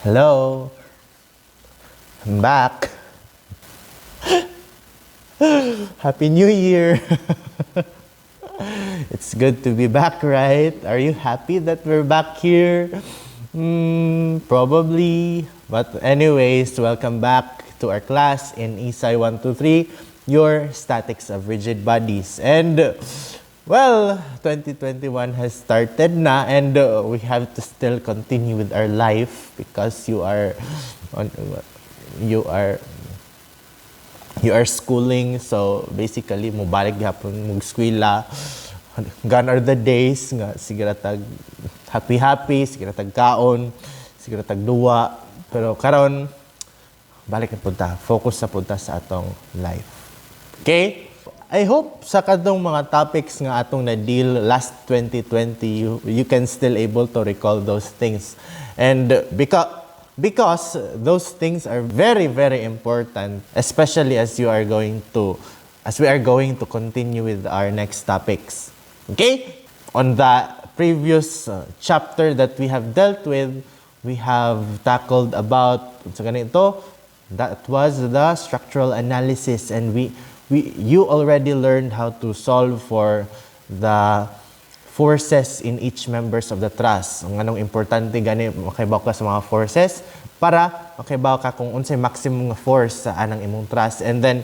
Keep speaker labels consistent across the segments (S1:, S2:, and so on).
S1: Hello, I'm back. Happy New Year. It's good to be back, right? Are you happy that we're back here? Probably. But anyways, welcome back to our class in ESci 123, your statics of rigid bodies. And well, 2021 has started na, and we have to still continue with our life because you are schooling. So basically, mubalik gyapon mong eskwela. Gone are the days nga sigara tag happy, sigara tag kaon, sigara tag duwa. Pero karon balik na punta, focus na punta sa atong life. Okay? I hope sa kadtong mga topics nga atong na-deal last 2020, you can still able to recall those things. And because those things are very, very important, especially as we are going to continue with our next topics. Okay? On the previous chapter that we have dealt with, we have tackled about that was the structural analysis, and you already learned how to solve for the forces in each members of the truss. Ang anong importante gani makibaw ka sa mga forces para makibaw ka kung unsay maximum force sa anang imong truss, and then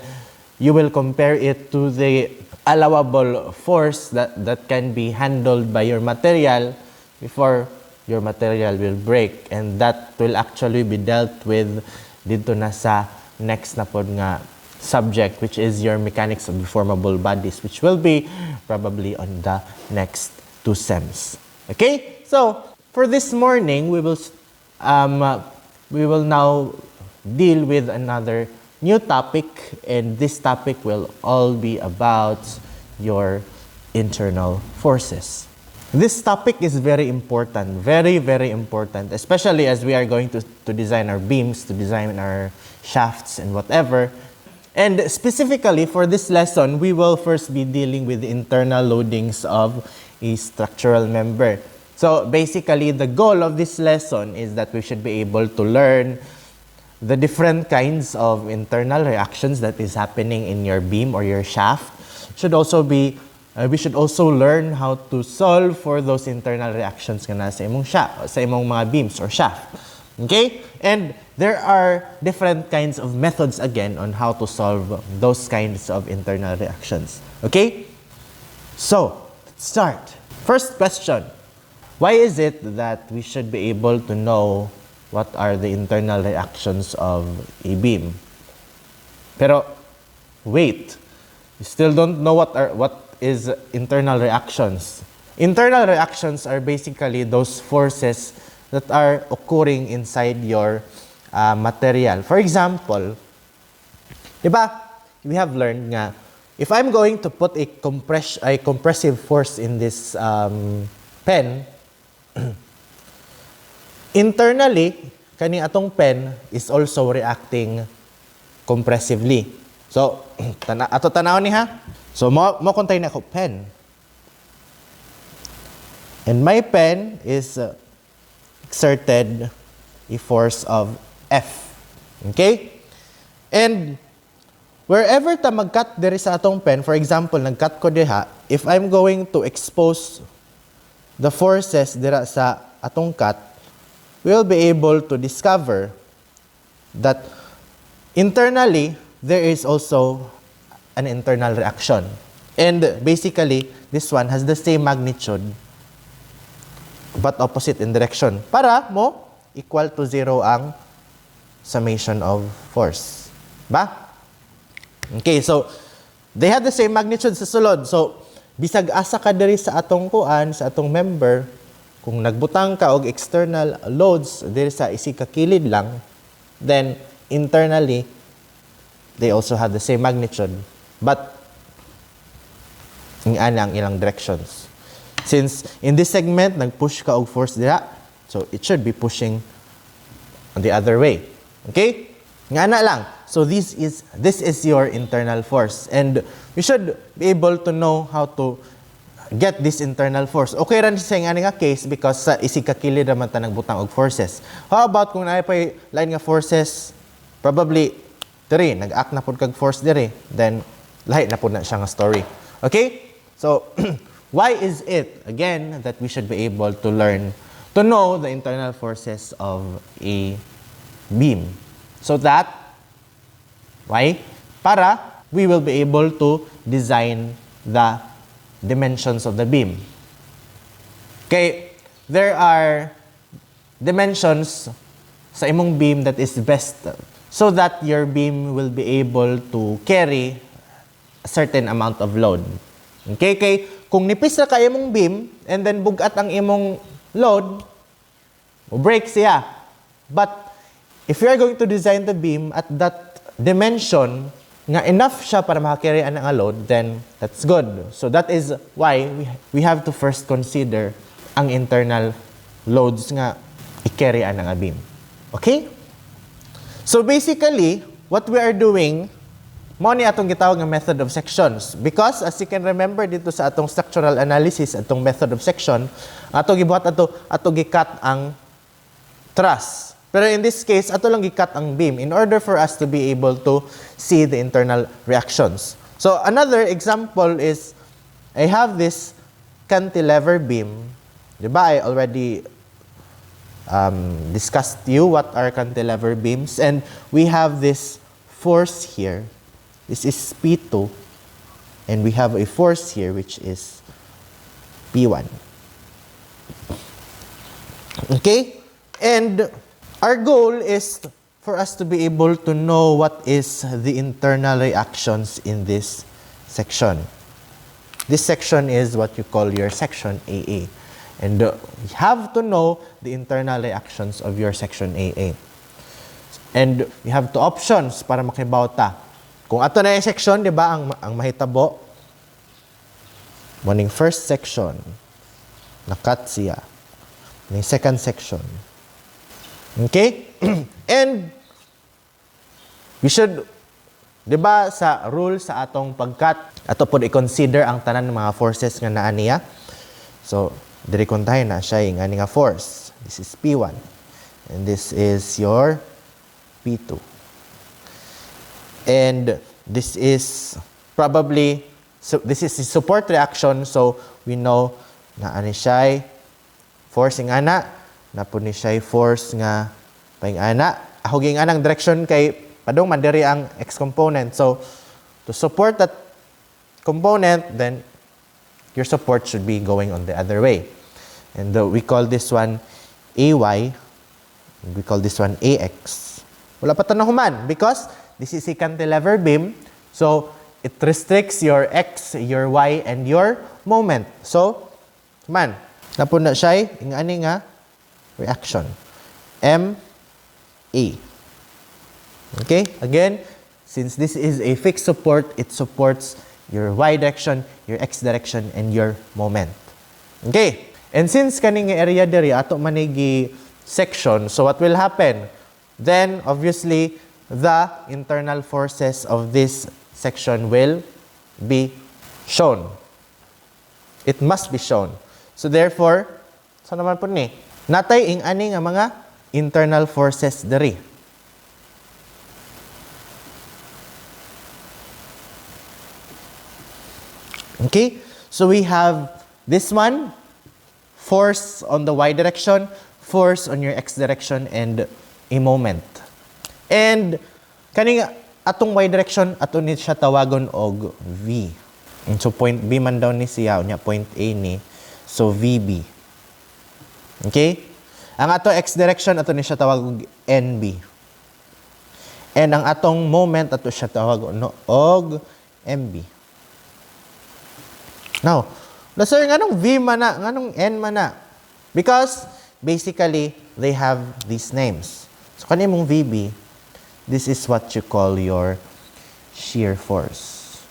S1: you will compare it to the allowable force that can be handled by your material before your material will break, and that will actually be dealt with dito na sa next na pod nga subject, which is your mechanics of deformable bodies, which will be probably on the next 2 sems. Okay? So, for this morning, we will now deal with another new topic, and this topic will all be about your internal forces. This topic is very important, very, very important, especially as we are going to design our beams, to design our shafts and whatever. And specifically for this lesson, we will first be dealing with the internal loadings of a structural member. So basically, the goal of this lesson is that we should be able to learn the different kinds of internal reactions that is happening in your beam or your shaft. We should also learn how to solve for those internal reactions nga nasa imong shaft, sa imong mga beams or shaft. Okay? And there are different kinds of methods again on how to solve those kinds of internal reactions. Okay? So, let's start. First question. Why is it that we should be able to know what are the internal reactions of a beam? Pero, wait. You still don't know what is internal reactions. Internal reactions are basically those forces that are occurring inside your material. For example, diba, we have learned nga, if I'm going to put a compressive force in this pen, internally, kani atong pen is also reacting compressively. So, ato tanaw ni ha. So, mo kontay na ko pen. And my pen is exerted a force of F. Okay? And wherever ta mag-cut diri sa atong pen, for example, nag-cut ko diha, if I'm going to expose the forces dira sa atong cut, we'll be able to discover that internally, there is also an internal reaction. And basically, this one has the same magnitude but opposite in direction. Para mo, equal to 0 ang summation of force. Ba? Okay, so, they have the same magnitude sa sulod. So, bisag asa ka diri sa atong kuan, sa atong member, kung nagbutang ka og external loads diri sa isi ka kilid lang, then internally, they also have the same magnitude. But, ang ilang directions. Since in this segment, nag-push ka og force dira, so it should be pushing on the other way. Okay? Nga lang. So this is your internal force. And you should be able to know how to get this internal force. Okay ran siya nga nga case because sa isikakilid naman ta nagbutang og forces. How about kung naay pay line nga forces, probably diri nag-act na pud kag force diri, then lahi na pud na siya nga story. Okay? So why is it again that we should be able to learn to know the internal forces of a beam? So that why? Para we will be able to design the dimensions of the beam. Okay, there are dimensions sa imong beam that is best so that your beam will be able to carry a certain amount of load. Okay, kay kung nipis na ka imong beam and then bugat ang imong load, break siya. But if you are going to design the beam at that dimension nga enough siya para makakarry ang load, then that's good. So that is why we have to first consider ang internal loads nga i-carry ang beam. Okay? So basically, what we are doing, mo ni atong gitawag nga method of sections. Because as you can remember dito sa atong structural analysis, atong method of section, ato gibuhat ato gikat ang truss. Pero in this case, ato lang gikat ang beam in order for us to be able to see the internal reactions. So another example is, I have this cantilever beam. Diba? I already discussed to you what are cantilever beams. And we have this force here. This is P2. And we have a force here which is P1. Okay? And our goal is for us to be able to know what is the internal reactions in this section. This section is what you call your section AA. And you have to know the internal reactions of your section AA. And you have two options para makibawta. Kung ato na yung section, di ba, ang mahitabo, morning first section, nakat siya. Yung second section. Okay? And we should, di ba, sa rule sa atong pagkat, ato po i-consider ang tanan ng mga forces nga naa niya. So, diri kontahin na siya yung nga force. This is P1. And this is your P2. And this is probably, so this is the support reaction. So, we know na ani siya force nga na po ni siya force nga paingana. Ahuging anang direction kay padong mandiri ang X component. So, to support that component, then your support should be going on the other way. And we call this one AY. And we call this one AX. Wala pa human because this is a cantilever beam. So, it restricts your X, your Y, and your moment. So, man, napun na siya yung ani nga reaction. M, A. Okay? Again, since this is a fixed support, it supports your Y direction, your X direction, and your moment. Okay? And since kaning area diri ato manigi section, so what will happen? Then, obviously, the internal forces of this section will be shown. It must be shown. So therefore, so naman po ni, natay ing ani nga mga internal forces diri. Okay? So we have this one, force on the Y direction, force on your X direction, and a moment. And kaning atong Y direction, ato ni siya tawagon og V. And so point B man daw ni siya, unya point A ni. So VB. Okay? Ang ato X direction, ato ni siya tawag og NB. And ang atong moment, ato siya tawag og MB. Now, sir, nganong V man na, nganong N man na? Because, basically, they have these names. So, kanimong VB, this is what you call your shear force.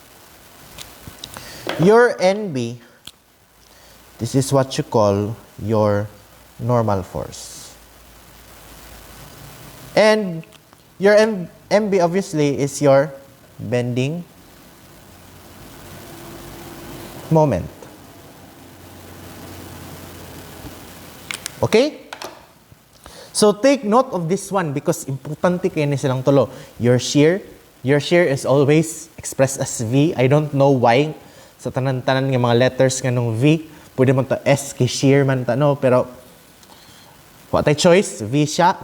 S1: Your NB, this is what you call your normal force. And your MB obviously is your bending moment. Okay? So take note of this one because importante kayo ni silang tulo. Your shear is always expressed as V. I don't know why. Sa tanan-tanan ng mga letters nga nung V, pwede mo to S kay shear man ta, no? Pero, what I choice? V siya.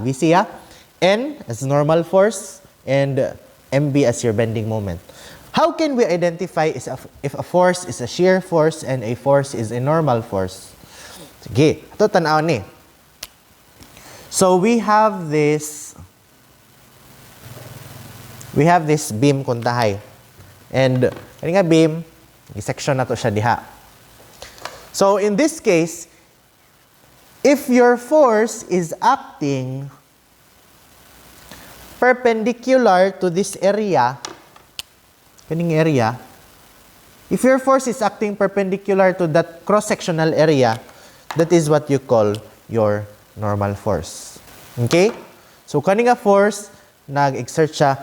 S1: N as normal force, and MB as your bending moment. How can we identify if a force is a shear force and a force is a normal force? Sige, ito tanaw ni. So we have this beam kuntahay. And kani nga beam, i-section na to siya diha. So in this case, if your force is acting perpendicular to this area, kaning area, if your force is acting perpendicular to that cross-sectional area, that is what you call your normal force. Okay? So, kani nga force, nag-exert siya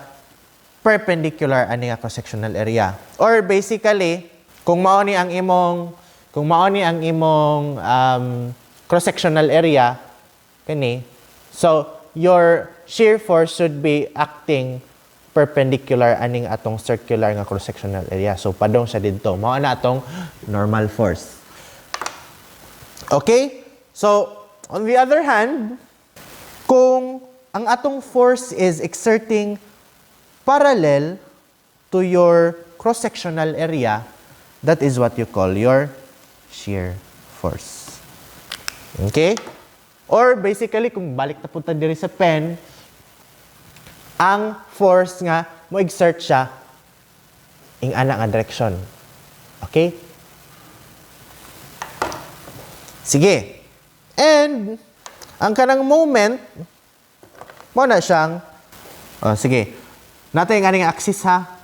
S1: perpendicular ani nga cross-sectional area. Or basically, kung mao ni ang imong cross-sectional area, kani, so your shear force should be acting perpendicular aning atong circular nga cross-sectional area. So, padong siya dito. Mao na atong normal force. Okay? So, on the other hand, kung ang atong force is exerting parallel to your cross-sectional area, that is what you call your shear force. Okay? Or basically, kung balik na punta diri sa pen, ang force nga mo exert siya ing ana nga direction. Okay? Sige. And, ang kanang moment, mo na siyang, sige, natin nga nga axis ha.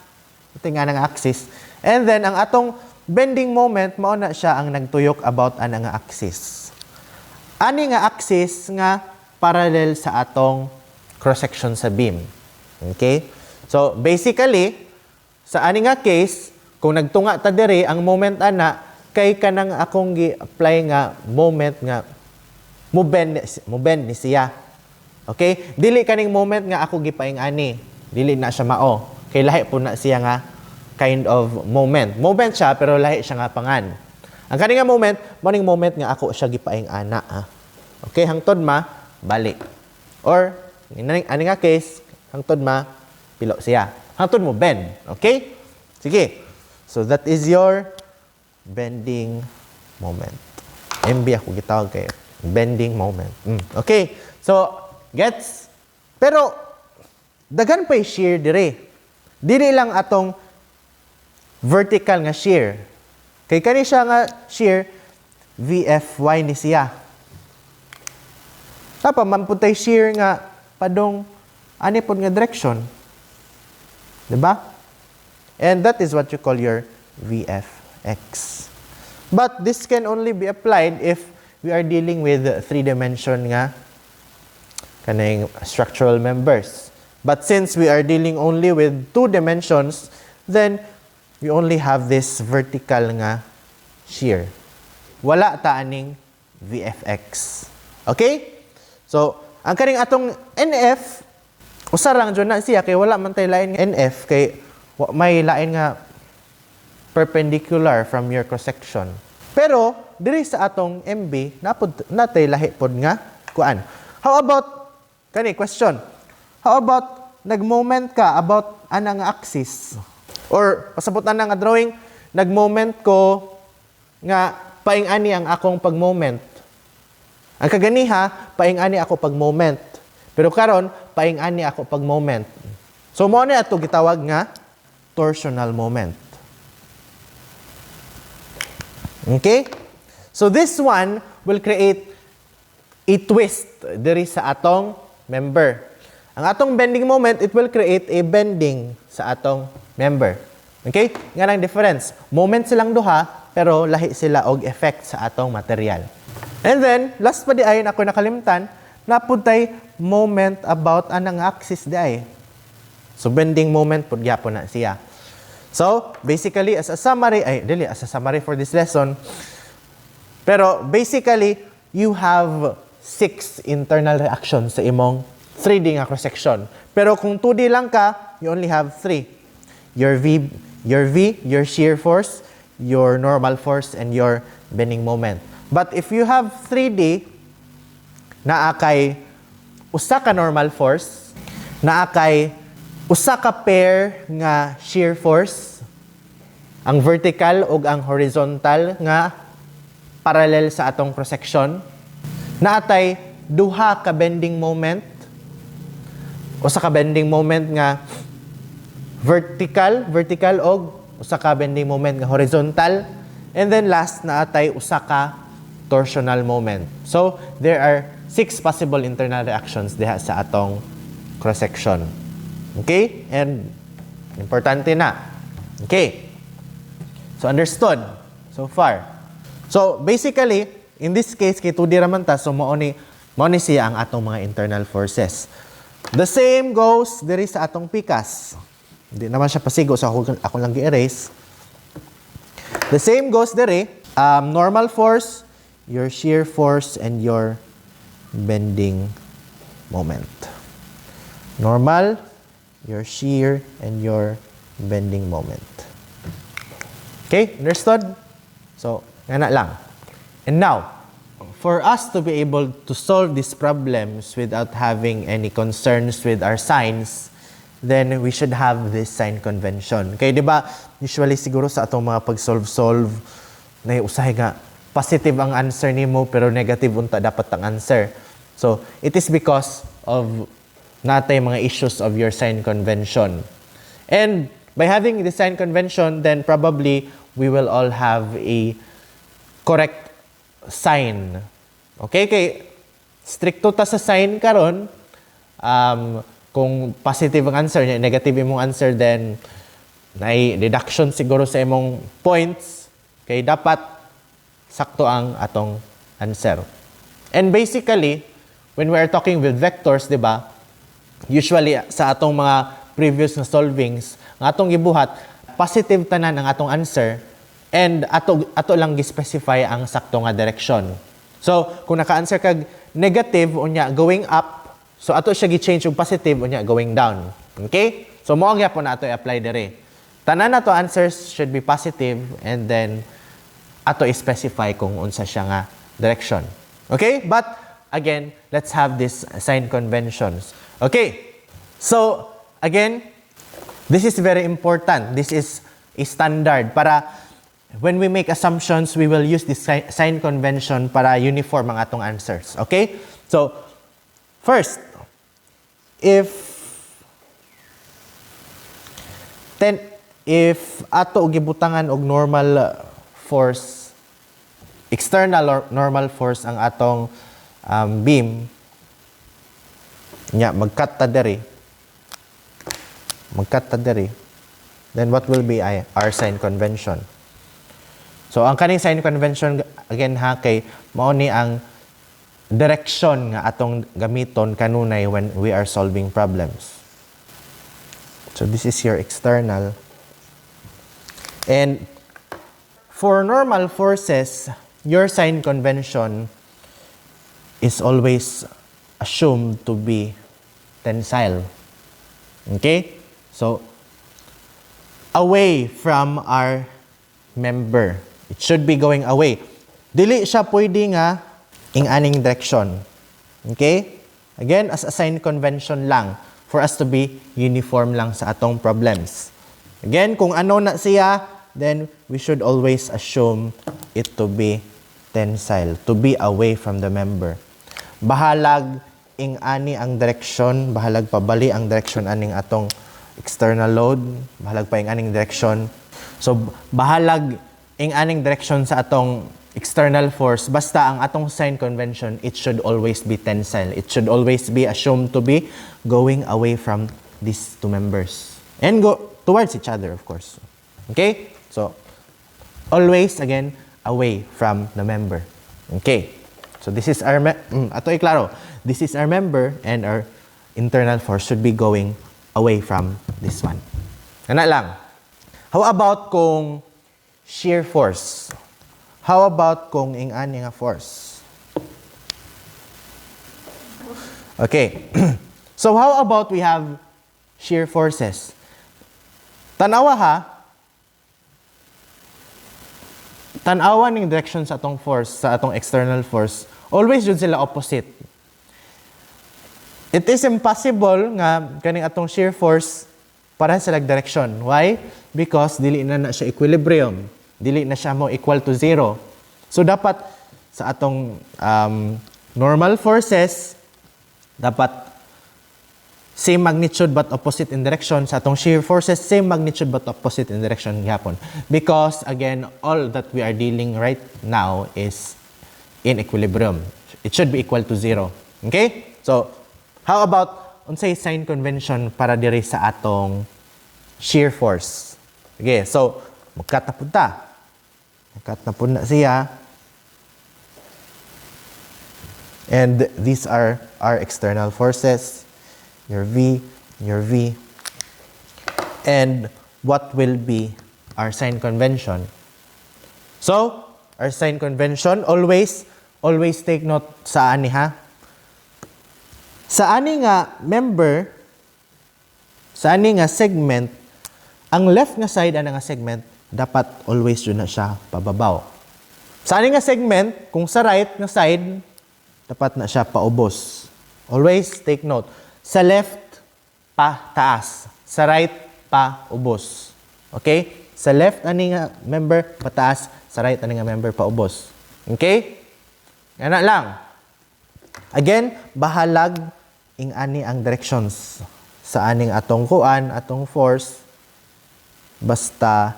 S1: Natin nga nga axis. And then, ang atong bending moment, mo na siya ang nagtuyok about ana nga axis. Ani nga axis nga parallel sa atong cross-section sa beam. Okay? So, basically, sa ani nga case, kung nagtunga ta diri, ang moment ana, kay kanang akong gi-apply nga moment nga mo bend ni siya. Okay? Dili kaning moment nga ako gipaing ani. Dili na siya mao. Kay lahi po na siya nga kind of moment. Moment siya pero lahi siya nga pangan. Ang kani nga moment, morning moment nga ako siya gipaing ana. Okay, hangtod bali. Or ani nga case, hangtod pilo siya. Hangtod mo bend. Okay? Sige. So that is your bending moment. MB ako gitawag kay bending moment. Okay. So, gets? Pero, dagan pa shear dire. Dili lang atong vertical nga shear. Kay kani siya nga shear, VFY ni siya. Tapa, mamputay shear nga padong anipod nga direction. Diba? And that is what you call your VFX. But this can only be applied if we are dealing with three-dimension nga kanang structural members. But since we are dealing only with two dimensions, then we only have this vertical nga shear. Wala ta aning VFX. Okay? So, ang kaning atong NF, usa lang dyan na siya, kay wala man tayo lain NF, kay may lain nga perpendicular from your cross-section. Pero, diri sa atong MB, natay lahi pod nga kuan. How about, kani, question. How about, nag-moment ka about anang axis? Or, pasabot na nga drawing, nag-moment ko nga paing-ani ang akong pag-moment. Ang kaganiha, paing-ani ako pag-moment. Pero karon paing-ani ako pag-moment. So, mo na ito gitawag nga torsional moment. Okay? So, this one will create a twist diri sa atong member. Ang atong bending moment, it will create a bending sa atong member. Okay? Nga lang difference. Moment silang duha, pero lahi sila og effect sa atong material. And then, last pa di ay ako nakalimtan, napuntay moment about anang axis di ay. So, bending moment po gyapon na siya. So, basically, as a summary for this lesson, pero basically, you have 6 internal reactions sa imong 3D nga cross-section. Pero kung 2D lang ka, you only have 3. Your V, your shear force, your normal force, and your bending moment. But if you have 3D, naa kay usa ka normal force, naa kay usa ka pair nga shear force, ang vertical ug ang horizontal nga parallel sa atong cross-section. Naatay duha ka bending moment, usa ka bending moment nga vertical og usa ka bending moment nga horizontal, and then last naatay usa ka torsional moment. So there are 6 possible internal reactions diha sa atong cross-section. Okay? And importante na. Okay. So understood so far. So basically, in this case kay 2D raman ta, so mao ni siya ang atong mga internal forces. The same goes diri sa atong pikas. Hindi naman siya pasigo, so ako lang gi-erase. The same goes diri, normal force, your shear force, and your bending moment. Normal, your shear, and your bending moment. Okay, understood? So, nga lang. And now, for us to be able to solve these problems without having any concerns with our signs, then we should have this sign convention. Okay, di ba? Usually siguro sa atong mga pag-solve, na usahay nga, positive ang answer nimo pero negative unta dapat ang answer. So, it is because of natay mga issues of your sign convention. And by having the sign convention, then probably we will all have a correct sign. Okay, kay stricto ta sa sign karon, kung positive ang answer, negative imong answer, then nay deduction siguro sa imong points, kay dapat sakto ang atong answer. And basically, when we are talking with vectors, di ba, usually sa atong mga previous na solvings, ang atong gibuhat, positive tanan ang atong answer, and ato lang gi-specify ang sakto nga direction. So, kung naka-answer kag negative, unya going up, so ato siya gi-change yung positive, unya going down. Okay? So, mo ang yapon na ato i-apply dire. Tanan na to answers should be positive, and then ato i-specify kung unsa siya nga direction. Okay? But, again, let's have these sign conventions. Okay? So, again, this is very important. This is a standard para when we make assumptions, we will use this sign convention para uniform ang atong answers. Okay? So, first, if ato gibutangan og normal force, external or normal force ang atong beam, nya mag-cut ta diri, then what will be our sign convention? So, ang kaning sign convention, again ha, kay mao ni ang direction nga atong gamiton kanunay when we are solving problems. So, this is your external. And for normal forces, your sign convention is always assumed to be tensile. Okay? So, away from our member. It should be going away. Dili siya pwede nga ing-aning direction. Okay? Again, as a sign convention lang for us to be uniform lang sa atong problems. Again, kung ano na siya, then we should always assume it to be tensile, to be away from the member. Bahalag ing-ani ang direction, bahalag pabali ang direction aning atong external load, bahalag pa ing-aning direction. So, bahalag ing-aning direction sa atong external force, basta ang atong sign convention, it should always be tensile. It should always be assumed to be going away from these two members. And go towards each other, of course. Okay? So, always, again, away from the member. Okay? So, this is our, ato iklaro, this is our member, and our internal force should be going away from this one. Ano lang. How about kung shear force? How about kung ing-ani nga force? Okay. So how about we have shear forces? Tanawa ha. Tanawa ning direction sa atong force, sa atong external force. Always jud sila opposite. It is impossible nga kaning atong shear force para sa direction. Why? Because dili na siya equilibrium. Dili na siya mo equal to zero. So dapat sa atong normal forces, dapat same magnitude but opposite in direction. Sa atong shear forces, same magnitude but opposite in direction gyapon. Because again, all that we are dealing right now is in equilibrium. It should be equal to zero. Okay? So, how about unsay sign convention para diri sa atong shear force? Okay, so magkat na punta. Magkat na punta siya. And these are our external forces. Your V, your V. And what will be our sign convention? So, our sign convention, always take note sa ani ha. Sa ani nga member, sa ani nga segment, ang left nga side ana nga segment, dapat always yun na siya pababaw. Sa ani nga segment, kung sa right nga side, dapat na siya paubos. Always take note. Sa left, pa taas. Sa right, pa ubos. Okay? Sa left ani nga member, pataas. Sa right ani nga member, paubos. Okay? Yan na lang. Again, bahalag ing ani ang directions sa aning atong kuan, atong force, basta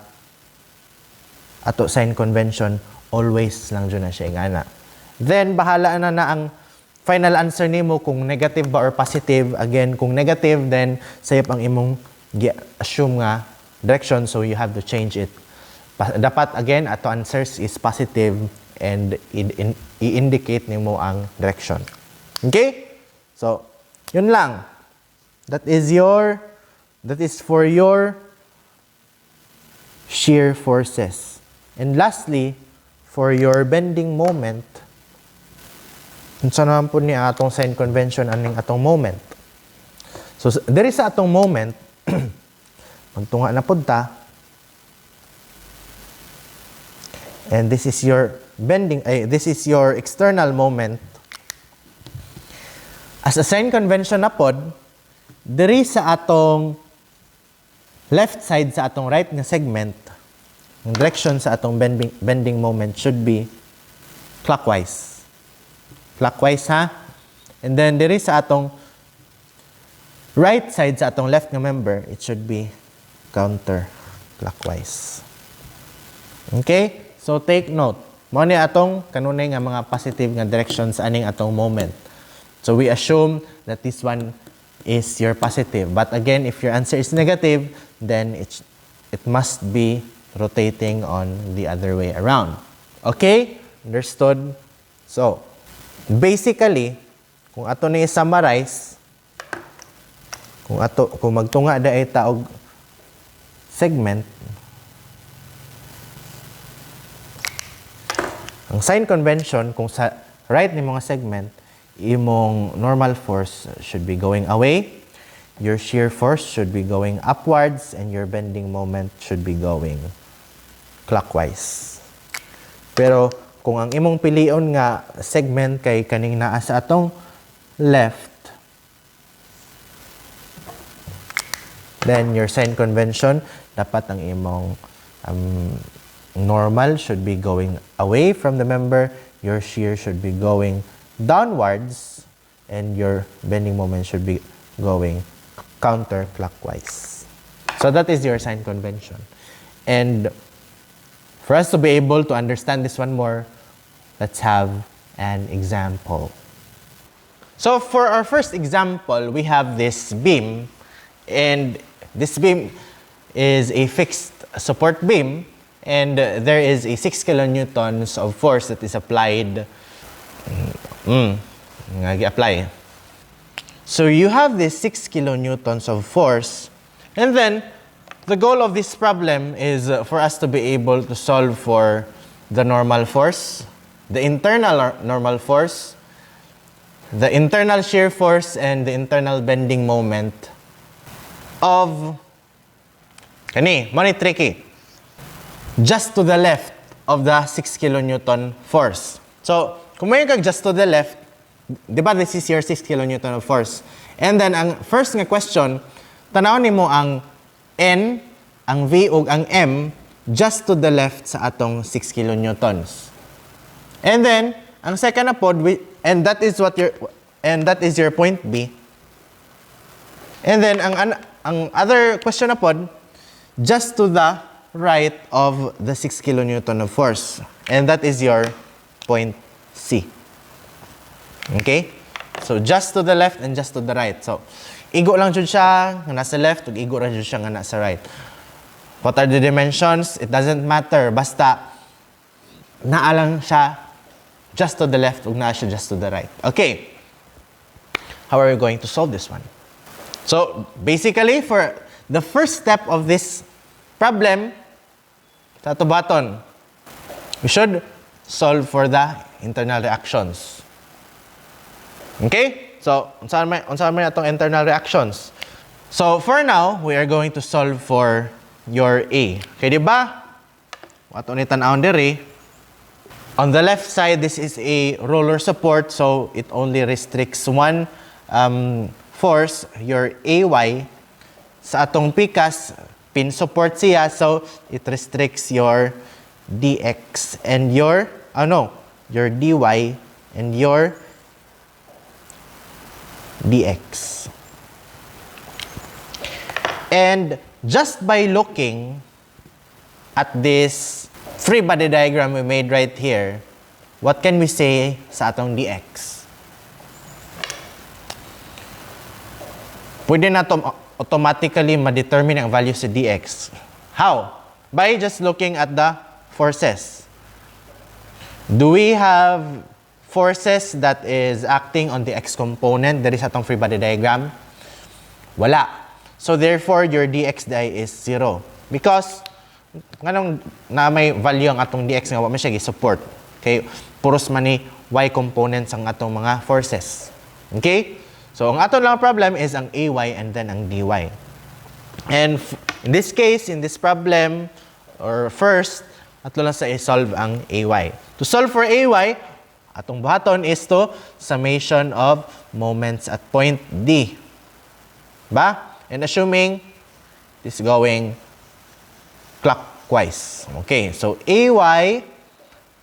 S1: ato sign convention, always lang dyan na siya ingana. Then, bahala na ang final answer nimo kung negative ba or positive. Again, kung negative, then sayop ang imong assume nga direction, so you have to change it. Dapat, again, ato answers is positive and i-indicate nimo ang direction. Okay? So, yun lang. That is for your shear forces. And lastly, for your bending moment, unsa naman po ni atong sign convention aning atong moment. So there is atong moment magtunga na punta, and this is your this is your external moment. As a sign convention na pod, diri sa atong left side sa atong right nga segment, ang direction sa atong bending moment should be clockwise. Clockwise ha? And then diri sa atong right side sa atong left nga member, it should be counterclockwise. Okay? So take note. Mao ni atong kanunay nga mga positive nga directions aning atong moment. So we assume that this one is your positive. But again, if your answer is negative, then it must be rotating on the other way around. Okay? Understood? So, basically, kung ato ni summarize, kung magtunga da ay taog segment, ang sign convention, kung sa right ni mga segment, imong normal force should be going away, your shear force should be going upwards, and your bending moment should be going clockwise. Pero kung ang imong pilion nga segment kay kaning naa sa atong left, then your sign convention, dapat ang imong normal should be going away from the member, your shear should be going downwards, and your bending moment should be going counterclockwise. So that is your sign convention. And for us to be able to understand this one more, let's have an example. So for our first example, we have this beam, and this beam is a fixed support beam, and there is a 6 kilonewtons of force that is applied. Apply. So you have this 6 kilonewtons of force, and then the goal of this problem is for us to be able to solve for the normal force, the internal normal force, the internal shear force and the internal bending moment of money tricky, just to the left of the 6 kilonewton force. So, kung may kag just to the left, di ba this is your 6 kilonewton of force. And then, ang first nga question, tanawin mo ang N, ang V, ug ang M, just to the left sa atong 6 kilonewtons. And then, ang second na pod, and that is your point B. And then, ang other question na pod, just to the right of the 6 kilonewton of force. And that is your point C. Okay? So, just to the left and just to the right. So, igo lang dyan siya nga nasa left, ug igo lang dyan siya nga nasa right. What are the dimensions? It doesn't matter. Basta, naalang siya just to the left, ug naa siya just to the right. Okay. How are we going to solve this one? So, basically, for the first step of this problem, sa tubaton, we should solve for the internal reactions. Okay? So, unsa man atong internal reactions? So, for now, we are going to solve for your A. Okay, di ba? Ato ni tan-awon diri. On the left side, this is a roller support, so it only restricts one force, your AY. Sa atong pikas, pin support siya, so it restricts your DX and your DY and your DX. And just by looking at this free body diagram we made right here, what can we say sa atong DX? Pwede na to automatically ma-determine ang value sa DX. How? By just looking at the forces. Do we have forces that is acting on the X component? There is atong free body diagram. Wala. So therefore, your dx dy is 0. Because nganong na may value ang atong dx nga wa man siya gi-support. Okay? Puros man ni y components ang atong mga forces. Okay? So ang atong lang problem is ang ay and then ang dy. And in this case, in this problem, or first, atlo lang sa i-solve ang ay. To solve for ay, atong buhaton is to summation of moments at point D. Ba? And assuming this going clockwise. Okay, so AY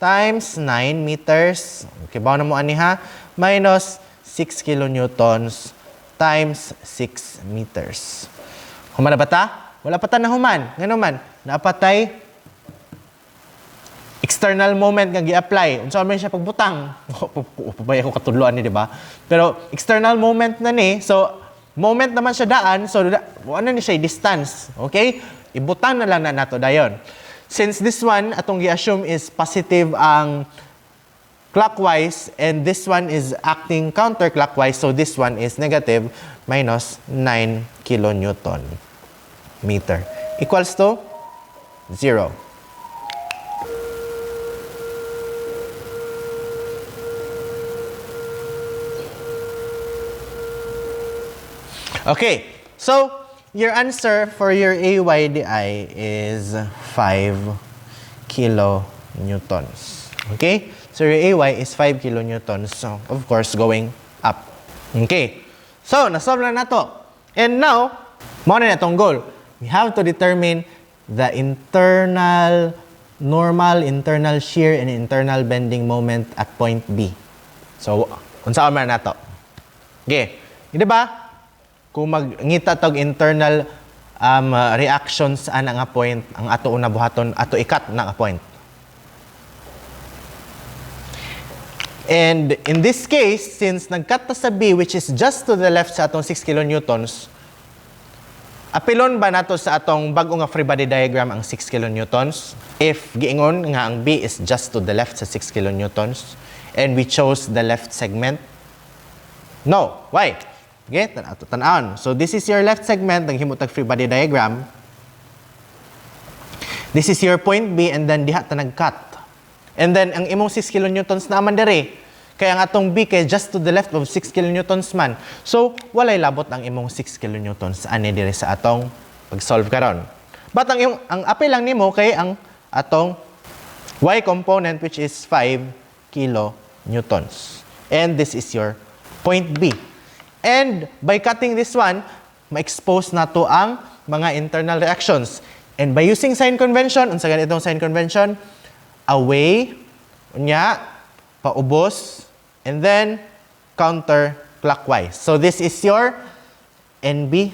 S1: times 9 meters. Okay, bawa na mo ani ha? Minus 6 kilonewtons times 6 meters. Human na ba ta? Wala pa ta na human. Ngano man? Napatay external moment nga gi-apply. Unsa man siya pagbutang? Pabay ako katudloan ni, di ba? Pero external moment na ni, so moment naman siya daan, so ano ni siya distance. Okay? Ibutang na lang na nato dayon. Since this one atong gi-assume is positive ang clockwise and this one is acting counterclockwise, so this one is negative minus 9 kilonewton meter equals to 0. Okay, so your answer for your AYDI is 5 kilonewtons. Okay, so your AY is 5 kilonewtons. So, of course, going up. Okay, so nasolve na nato. And now, mo na itong goal. We have to determine the internal normal, internal shear, and internal bending moment at point B. So, unsa man nato? Okay, di ba? Kung magngita tog internal reactions ana nga point, ang ato una buhaton, ato ikat na nga point. And in this case, since nagkat ta sa B, which is just to the left sa atong 6 kilonewtons, apilon ba nato sa atong bag-o nga free body diagram ang 6 kilonewtons? If giingon nga ang B is just to the left sa 6 kilonewtons, and we chose the left segment? No. Why? Okay, tan-aon. So this is your left segment, naghimutag free body diagram. This is your point B, and then diha ta nag-cut. And then ang imong 6 kilonewtons na man dere. Kaya ang atong B kay just to the left of 6 kilonewtons man. So, walay labot ang imong 6 kilonewtons ani diri sa atong pag-solve karon. But ang apil lang nimo kay ang atong Y component which is 5 kilonewtons. And this is your point B. And by cutting this one, ma-expose na to ang mga internal reactions. And by using sign convention, unsa ganitong sign convention? Away, unya, paubos, and then counterclockwise. So this is your NB,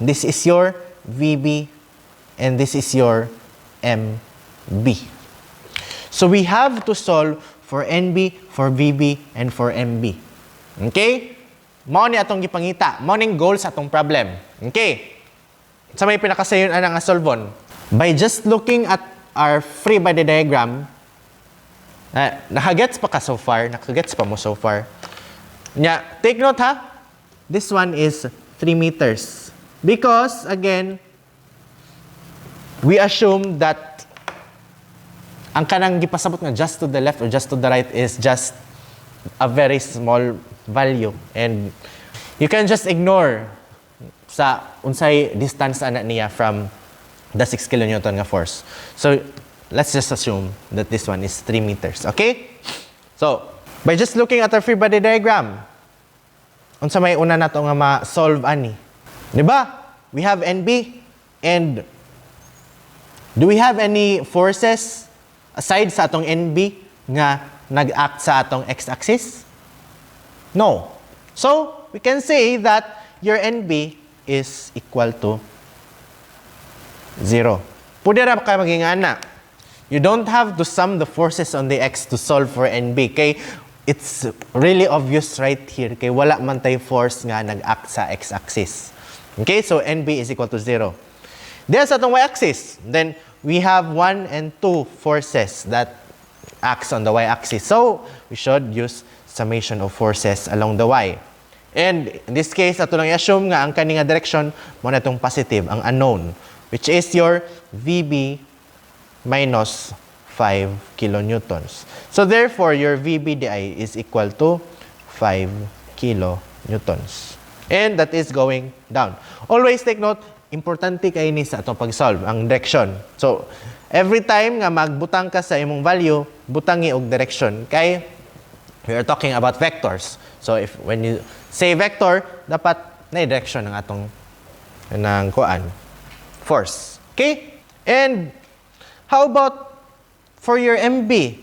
S1: this is your VB, and this is your MB. So we have to solve for NB, for VB, and for MB. Okay? Mao ni atong gipangita. Mao ning goal sa atong problem. Okay? Sa may pinakasayon ana nga solvon. By just looking at our free body diagram, nakagets pa ka so far? Nakagets pa mo so far? Nya, take note ha. This one is 3 meters. Because, again, we assume that ang kanang gipasabot nga just to the left or just to the right is just a very small value. And you can just ignore sa unsay distance ana niya from the 6 kilonewton nga force. So, let's just assume that this one is 3 meters. Okay? So, by just looking at our free body diagram, unsa may una nato nga ma-solve ani? Diba? We have NB, and do we have any forces aside sa atong NB nga nag-act sa atong x-axis? No. So, we can say that your NB is equal to 0. Pwede ra kayo maging ana. You don't have to sum the forces on the x to solve for NB. Kay it's really obvious right here. Kay wala man tay force nga nag-act sa x-axis. Okay, so NB is equal to 0. Then sa atong y-axis, then we have 1 and 2 forces that acts on the y-axis. So, we should use summation of forces along the y. And in this case, ato lang i-assume nga ang kaninga direction mo na itong positive, ang unknown, which is your VB minus 5 kilonewtons. So, therefore, your VB di is equal to 5 kilonewtons. And that is going down. Always take note, importante kayo ni sa itong pag-solve, ang direction. So, every time nga magbutang ka sa imong value, butangi og direction. Kay, we are talking about vectors. So, when you say vector, dapat na direction ng atong force. Okay? And, how about for your MB?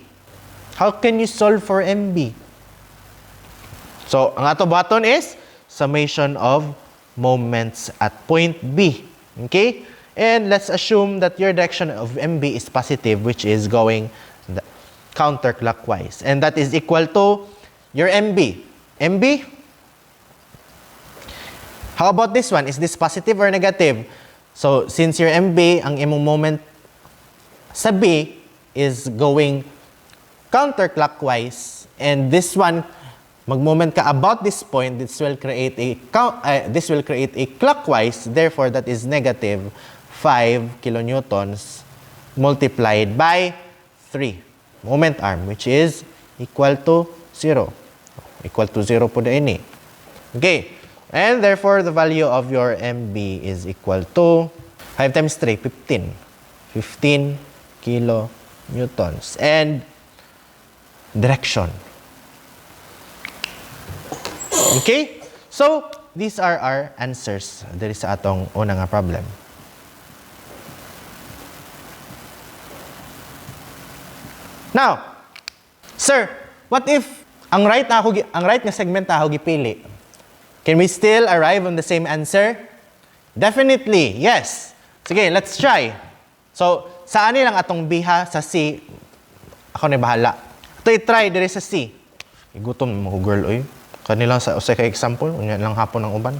S1: How can you solve for MB? So, ang ato button is summation of moments at point B. Okay? And let's assume that your direction of MB is positive, which is going counterclockwise. And that is equal to your MB. MB? How about this one? Is this positive or negative? So, since your MB, ang imong moment sa B is going counterclockwise, and this one, mag-moment ka about this point, this will create a clockwise, therefore that is negative 5 kilonewtons multiplied by 3 moment arm, which is equal to 0. Equal to 0 po na ini. Okay. And therefore, the value of your MB is equal to 5 times 3, 15. 15 kilonewtons. And direction. Okay? So, these are our answers diri sa atong una nga problem. Now, sir, what if ang right nga segment na ako gipili? Can we still arrive on the same answer? Definitely, yes. Sige, let's try. So, saan lang atong B ha? Sa C, ako na bahala. Ito i-try diri sa C. Igutom mo girl, oy. Kanilang sa usay ka example, unya lang hapon ang uban.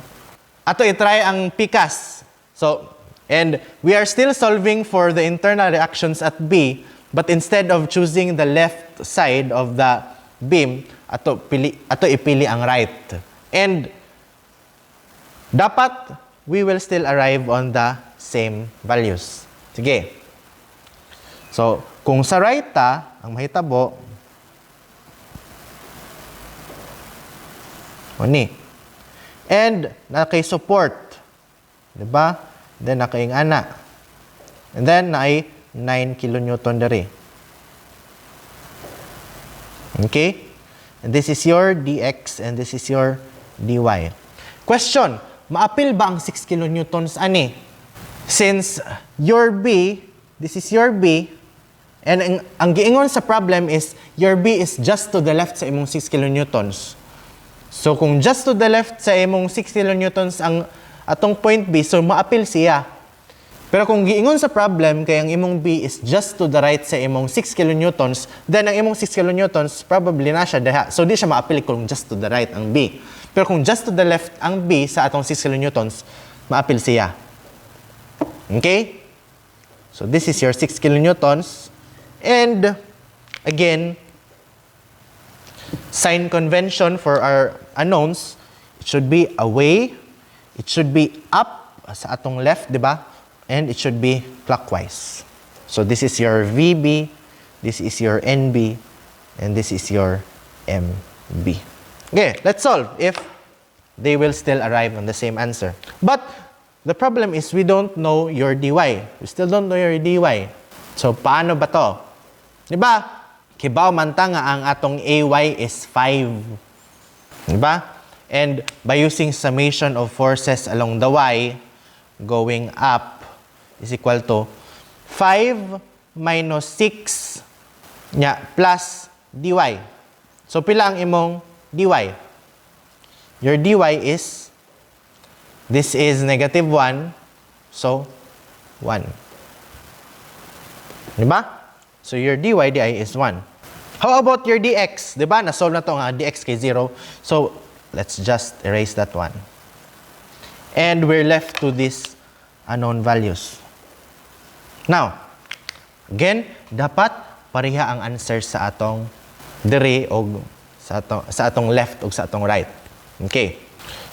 S1: Ato i-try ang PCAS. So, and we are still solving for the internal reactions at B, but instead of choosing the left side of the beam, ato ipili ang right. And dapat we will still arrive on the same values. Sige. So, kung sa right ta, ang mahitabo, O ni. And nakay support. Diba? Then nakaing ana. And then naay 9 kilonewton dere. Okay? And this is your dx and this is your dy. Question, maapil ba ang 6 kilonewtons ani? Since your B, this is your B, and ang giingon sa problem is your B is just to the left sa imong 6 kilonewtons. So kung just to the left sa imong 6 kilonewtons ang atong point B, so maapil siya. Pero kung giingon sa problem kay ang imong B is just to the right sa imong 6 kilonewtons, then ang imong 6 kilonewtons probably na siya diha. So di siya maapil kung just to the right ang B. Pero kung just to the left ang B sa atong 6 kilonewtons, maapil siya. Okay? So this is your 6 kilonewtons. And again, sign convention for our unknowns, it should be away, it should be up sa atong left, di ba? And it should be clockwise. So this is your VB, this is your NB, and this is your MB. Okay, let's solve if they will still arrive on the same answer. But the problem is we don't know your dy. We still don't know your dy. So paano ba to? Diba? Kibaw man ta nga ang atong AY is 5. Diba? And by using summation of forces along the Y going up is equal to 5 minus 6 plus dy. So pila ang imong dy? Your dy is, this is negative 1, so 1. Diba? So your dy is 1. How about your dx? Diba? Na-solve na to nga, dx kay 0. So let's just erase that one. And we're left to these unknown values. Now, again, dapat pareha ang answer sa atong dire o sa atong left o sa atong right. Okay.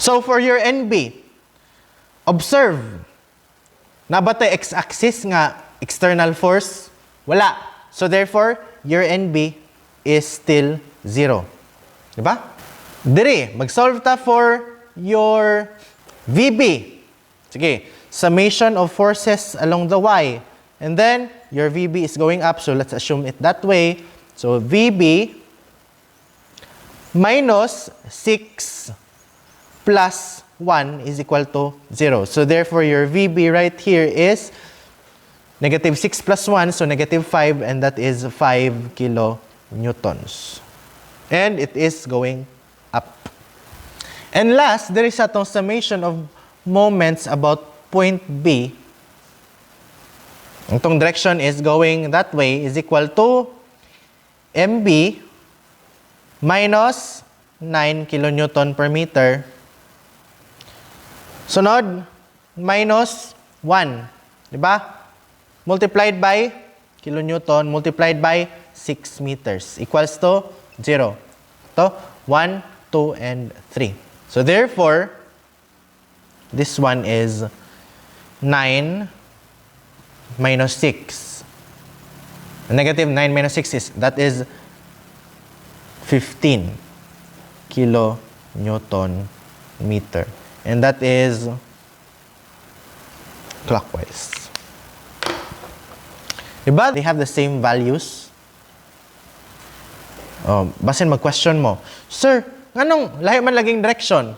S1: So for your NB, observe, nabatay x-axis nga external force? Wala. So therefore, your NB is still 0. Diba? Dire, mag-solve ta for your VB. Sige, summation of forces along the Y. And then, your VB is going up, so let's assume it that way. So, VB minus 6 plus 1 is equal to 0. So, therefore, your VB right here is negative 6 plus 1, so negative 5, and that is 5 kilonewtons. And it is going up. And last, there is atong summation of moments about point B. Itong direction is going that way is equal to MB minus 9 kilonewton per meter. Sunod, minus 1. Diba? Multiplied by kilonewton, multiplied by 6 meters. Equals to 0. Ito, 1, 2, and 3. So therefore, this one is 9 minus 6. Negative 9 minus 6 is, that is 15 kilonewton meter. And that is clockwise. Diba? They have the same values. Basin mag-question mo, Sir, anong lahi man laging direction?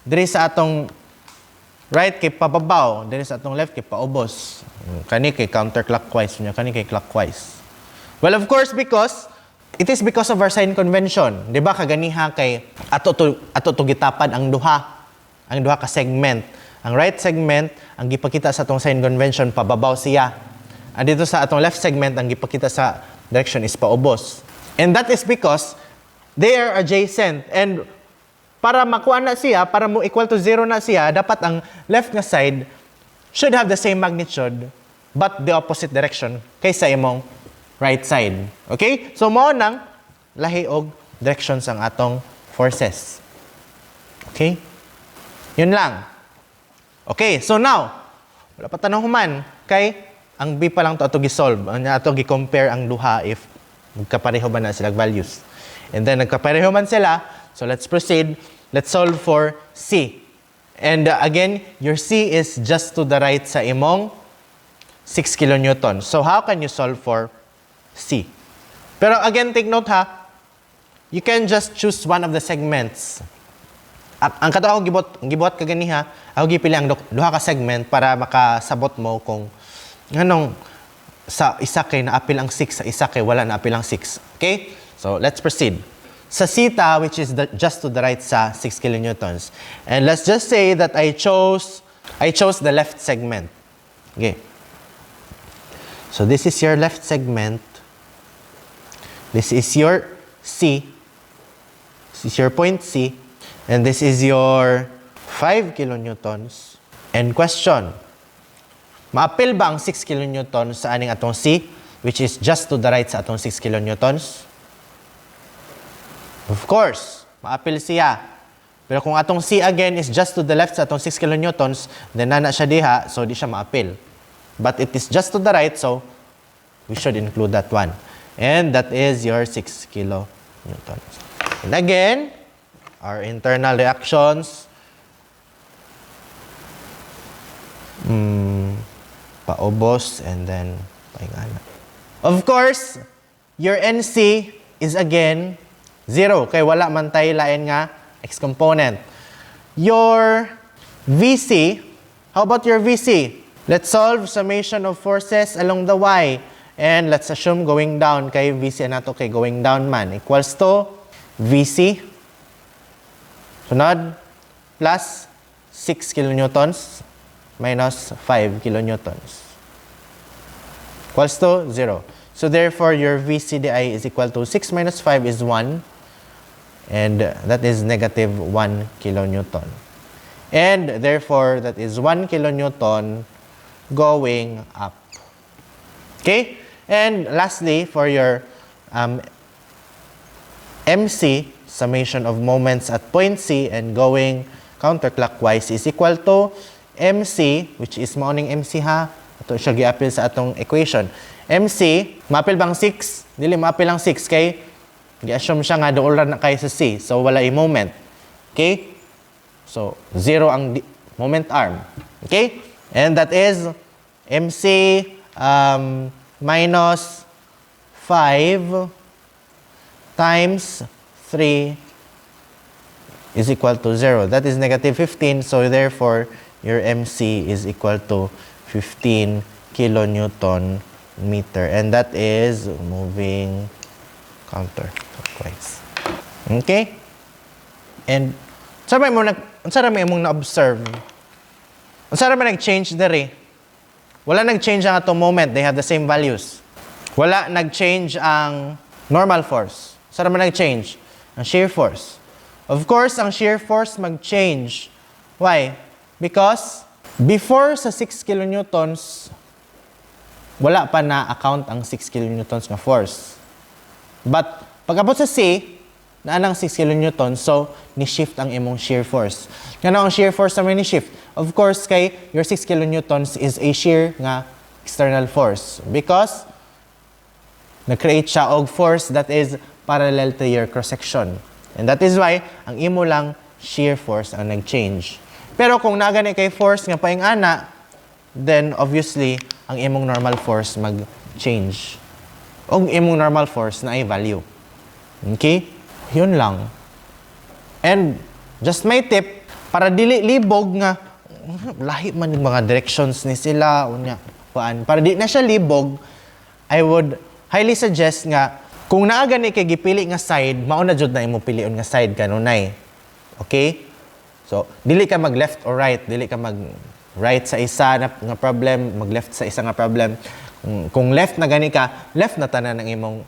S1: Diri sa atong right kay pababaw, diri sa atong left kay paubos. Kani kay counterclockwise, kani kay clockwise. Well, of course, because it is because of our sign convention. Di ba kaganiha kay ato to gitapad ang duha ka segment. Ang right segment ang gipakita sa atong sign convention pababaw siya. And dito sa atong left segment ang gipakita sa direction is paubos. And that is because they are adjacent, and para makuha na siya, para mo equal to 0 na siya, dapat ang left nga side should have the same magnitude but the opposite direction kaysa imong right side. Okay? So, mao nang lahi og directions ang atong forces. Okay? Yun lang. Okay, so now, wala pa tanong human, kay ang B pa lang to ato gi-solve. Ato gi-compare ang duha if magkapareho ba na sila values. And then, nagkapareho man sila, so let's proceed. let's solve for C. And again, your C is just to the right sa imong 6 kilonewton. So how can you solve for C? Pero again, take note ha, you can just choose one of the segments. Ang kato ako gibuhat ka gani ha, ako gipili ang duha ka segment para makasabot mo kung anong sa isa kay naapil ang 6, sa isa kay wala naapil ang 6. Okay? So let's proceed. Sa theta, which is just to the right sa 6 kilonewtons. And let's just say that I chose the left segment. Okay. So this is your left segment. This is your C. This is your point C. And this is your 5 kilonewtons. And question, maapil ba ang 6 kilonewtons sa aning atong C, which is just to the right sa atong 6 kilonewtons? Of course, maapil siya. Pero kung atong C again is just to the left sa atong 6 kilonewtons, then nana siya diha, so di siya maapil. But it is just to the right, so we should include that one. And that is your 6 kilonewtons. And again, our internal reactions, paubos, and then paingana. Of course, your NC is again 0. Kaya wala man tayo lain nga x-component. Your VC, how about your VC? Let's solve summation of forces along the Y. And let's assume going down kay VC nato kay going down man equals to VC sunod plus 6 kilonewtons minus 5 kilonewtons equals to 0. So therefore, your VCDI is equal to 6 minus 5 is 1. And that is negative 1 kilonewton. And therefore, that is 1 kilonewton going up. Okay? And lastly, for your MC, summation of moments at point C and going counterclockwise is equal to MC, which is morning MC ha. Ito siya gi-appeal sa atong equation. MC, maapil bang 6? Dili maapil ang 6 kay gi-assume siya nga doon na kay sa C. So wala yung moment. Okay? So 0 ang moment arm. Okay? And that is MC minus 5 times 3 is equal to 0. That is negative 15. So therefore, your MC is equal to 15 kilonewton meter. And that is moving counterclockwise. Okay? And saan may mong na-observe? Saan may nag-change dere? Wala nag-change ang atong moment. They have the same values. Wala nag-change ang normal force. Saan may nag-change? Ang shear force. Of course, ang shear force mag-change. Why? Because before sa 6 kilonewtons, wala pa na-account ang 6 kilonewtons na force. But pagkabot sa C, naanang 6 kilonewtons, so ni-shift ang imong shear force. Ano ang shear force na may ni-shift? Of course, kay your 6 kilonewtons is a shear nga external force because na-create siya og force that is parallel to your cross-section. And that is why ang imo lang shear force ang nag-change. Pero kung nagani kay force nga paingana, then obviously ang imong normal force mag-change. Og imong normal force na ay value. Okay? Yun lang. And just my tip, para dili libog nga lahi man yung mga directions ni sila unya kuan. Para di na siya libog, I would highly suggest nga kung naa gani kay gipili nga side, mao na jud na imo pilion nga side kanunay. Okay? So, dili ka mag left or right, dili ka mag right sa isa nga problem, mag left sa isa nga problem. Kung left na gani ka, left na tanan ang imong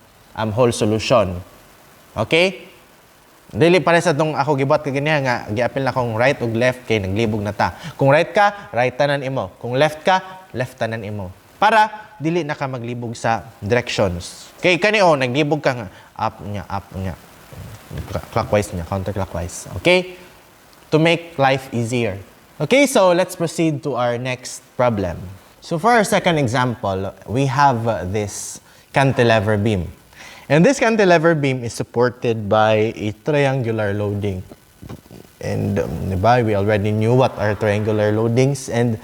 S1: whole solution. Okay? Dili para sa tong ako gibot ka ganiya nga giapil na kung right ug left kay naglibog na ta. Kung right ka, right tanan imo. Kung left ka, left tanan imo. Para dili na ka maglibog sa directions. Kay kani naglibog ka nga up nya. Clockwise nya, counterclockwise. Okay? To make life easier. Okay, so let's proceed to our next problem. So for our second example, we have this cantilever beam. And this cantilever beam is supported by a triangular loading. And diba, we already knew what are triangular loadings. And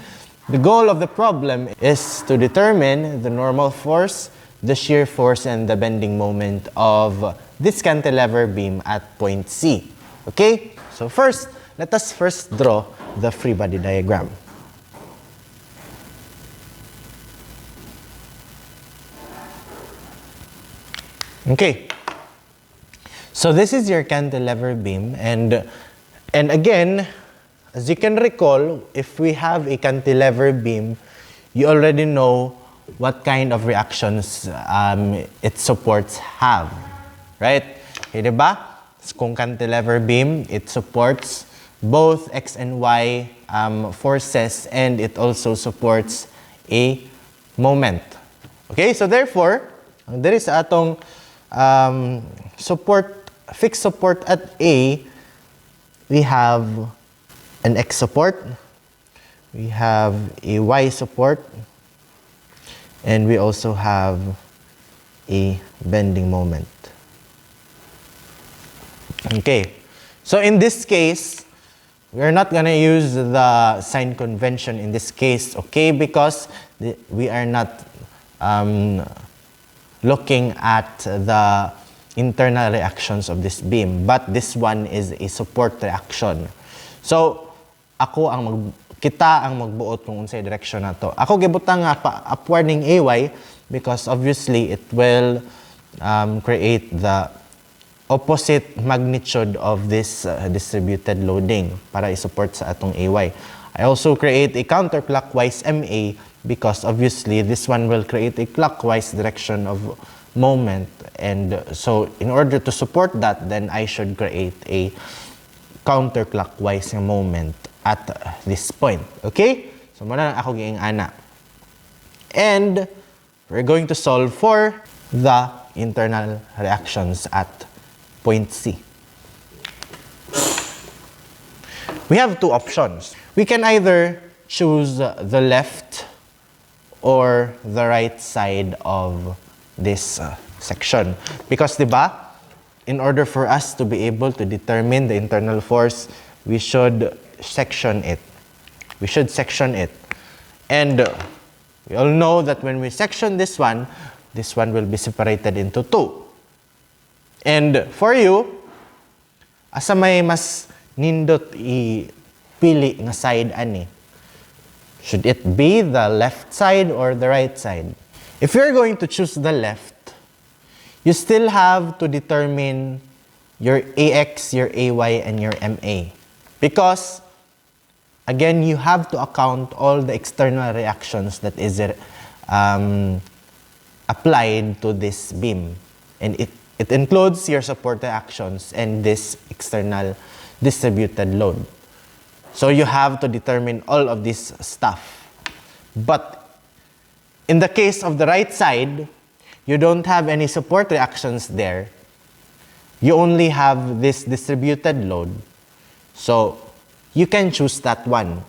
S1: the goal of the problem is to determine the normal force, the shear force, and the bending moment of this cantilever beam at point C. Okay? So first, let us first draw the free body diagram. Okay. So this is your cantilever beam, and again, as you can recall, if we have a cantilever beam, you already know what kind of reactions its supports have, right? Okay, diba? Kung cantilever beam, it supports both X and Y forces, and it also supports a moment. Okay, so therefore, there is atong fixed support at A. We have an X support, we have a Y support, and we also have a bending moment. Okay, so in this case, we are not going to use the sign convention in this case, okay, because we are not looking at the internal reactions of this beam, but this one is a support reaction. So, kita ang magbuot kung unsay direction na to. Ako gibutang nga upward ning AY because obviously it will create the opposite magnitude of this distributed loading para i-support sa atong AY. I also create a counterclockwise MA because obviously this one will create a clockwise direction of moment, and so in order to support that, then I should create a counterclockwise moment at this point. Okay? So muna lang ako giing ana. And we're going to solve for the internal reactions at point C. We have two options. We can either choose the left or the right side of this section. Because, diba, in order for us to be able to determine the internal force, we should section it. We should section it. And we all know that when we section this one will be separated into two. And for you, asa may mas nindot i-pili nga side ani? Should it be the left side or the right side? If you're going to choose the left, you still have to determine your AX, your AY, and your MA. Because, again, you have to account all the external reactions that is applied to this beam. And it includes your support reactions and this external distributed load. So you have to determine all of this stuff. But in the case of the right side, you don't have any support reactions there. You only have this distributed load. So you can choose that one.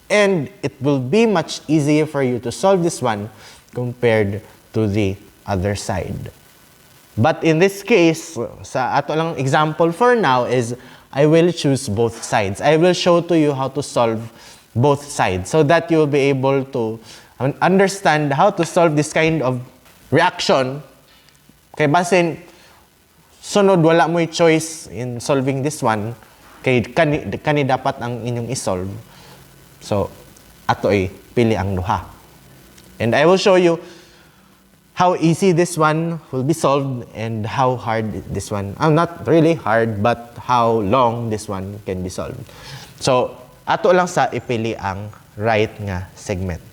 S1: And it will be much easier for you to solve this one compared to the other side. But in this case, sa ato lang example for now is I will choose both sides. I will show to you how to solve both sides so that you will be able to understand how to solve this kind of reaction. Kay basin, sunod wala mo choice in solving this one. Kay kani dapat ang inyong isolve. So, ato ay pili ang duha. And I will show you how easy this one will be solved and how hard this one, not really hard, but how long this one can be solved. So, ato lang sa ipili ang right nga segment.